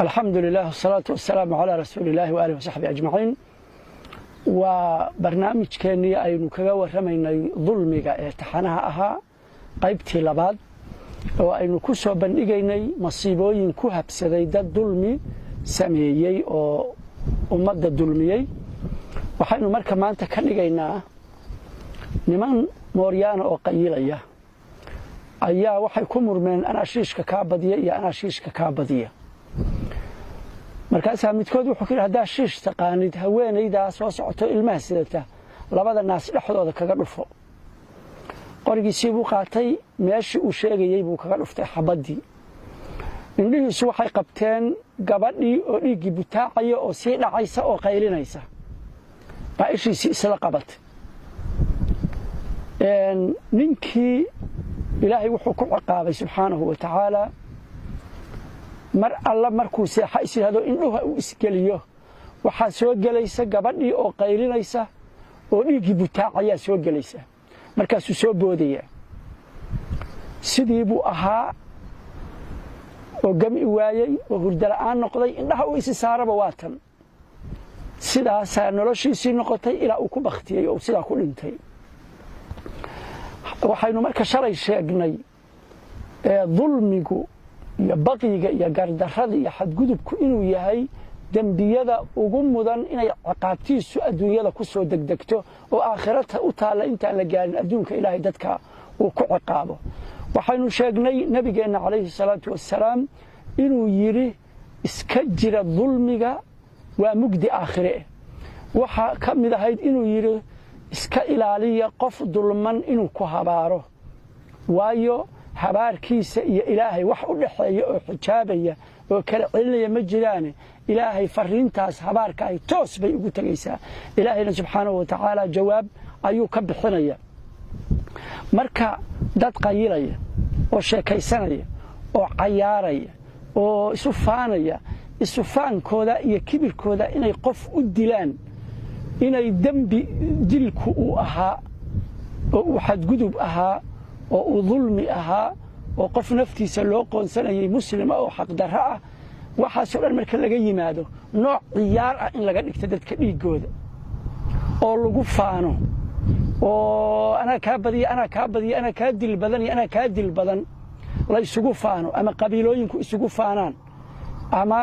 الحمد لله والصلاة والسلام على رسول الله وآله وصحبه أجمعين. وبرنامج كاني أينو كجا ورمينا ظلمك تحنها أها قيبتي لبعض وأينو كسر بنيجيني مصيبين كهب سديد الظلمي سميي أو مد الظلمي وحين مركب ما أنت كنيجينا نمان موريان أو قيلية أيها وحي كمر من أنا شيشك كابدية يا أنا شيشك كابدية markaasaa midkood wuxuu kiri hadaa shiish taqaanid haweenayda soo socoto ilmaha sidata labada naas dhaxdooda kaga dhufo qorigiisii buu qaatay meeshii uu sheegayay buu kaga dhuftay xabadii indhihiisu waxay qabteen gabadhii oo dhiigi butaacaya oo sii dhacaysa oo qaylinaysa baashiisi isla qabatay ninkii ilaahay wuxuu ku ciqaabay subxaanahu wa ta'ala mar alla markuu seexa isiraado indhuha uu isgeliyo waxa soo galaysa gabadhii oo qaylinaysa oo dhiigi butaacaya soo galaysa markaas uu soo boodaya sidii buu ahaa oo gami waayay oo hurdo la'aan noqday indhaha uu is saaraba waatan sidaas noloshiisii noqotay ilaa uu ku baqtiyay oo sidaa ku dhintay waxaynu marka shalay sheegnay dulmigu iyo baqiga iyo gardarrada iyo xadgudubku inuu yahay dambiyada ugu mudan inay ciqaabtiisu adduunyada ku soo degdegto oo aakhirada u taala intaan la gaarin adduunka ilaahay dadka uu ku ciqaabo waxaynu sheegnay nabigeena calayhi salaatu wassalaam inuu yiri iska jira dulmiga waa mugdi aakhire waxa ka mid ahayd inuu yiri iska ilaaliya qof dulman inuu ku habaaro waayo habaarkiisa iyo ilaahay wax u dhaxeeyo oo xijaabaya oo kala celinaya ma jiraan ilaahay fariintaas habaarka ay toos bay ugu tagaysaa ilaahayna subxaanahu wa ta'ala jawaab ayuu ka bixinaya marka dad qayilaya oo sheekaysanaya oo cayaaraya oo isu faankooda iyo kibirkooda inay qof u dilaan inay dambi dilku u ahaa oo uu xadgudub ahaa oo uu dulmi ahaa oo qof naftiisa loo qoonsanayay muslim oo xaq darro ah waxa soo dhan marka laga yimaado nooc ciyaar ah in laga dhigto dadka dhiigooda oo lagu faano oo ana ka dil badan la isugu faano ama qabiilooyinku isugu faanaan ama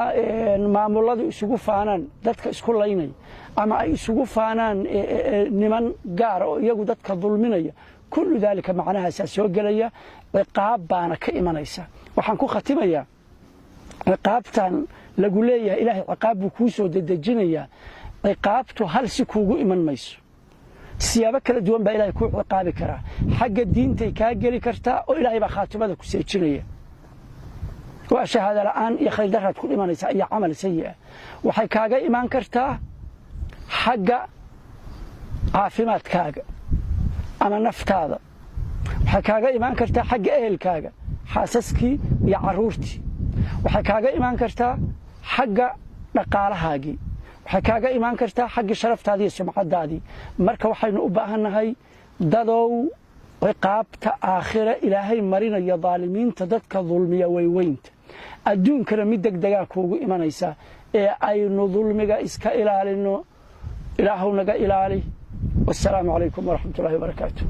maamuladu isugu faanaan dadka isku laynay ama ay isugu faanaan niman gaar oo iyagu dadka dulminaya كل ذلك معناها سوغليا عقاب بانا كإيمانيسا waxaan ku khatimaya ciqaabtan lagu leeyahay ilaahay ciqaab ku soo dadajinaya ciqaabtu hal si kuugu iman mayso siyaabo kala duwan baa ilaahay ku ciqaabi kara xagga diintay ka gali karta oo ilaahay ba khaatimada ku seejinaya waa shahaada la'aan iyo khayr darrad ku imanaysa iyo amal sayyi waxay kaaga iman kartaa xagga caafimaadkaaga ama naftaada waxa kaaga iman kartaa xagga ehelkaaga xaasaskii iyo caruurtii waxa kaaga iman kartaa xagga dhaqaalahaagii waxa kaaga iman kartaa xagga sharaftaada iyo sumcadaadii marka waxaynu u baahanahay dadow ciqaabta aakhira ilaahay marinayo daalimiinta dadka dulmiya weyweynta adduunkana mid degdega kuugu imanaysa ee aynu dulmiga iska ilaalino ilaahu naga ilaali والسلام عليكم ورحمة الله وبركاته.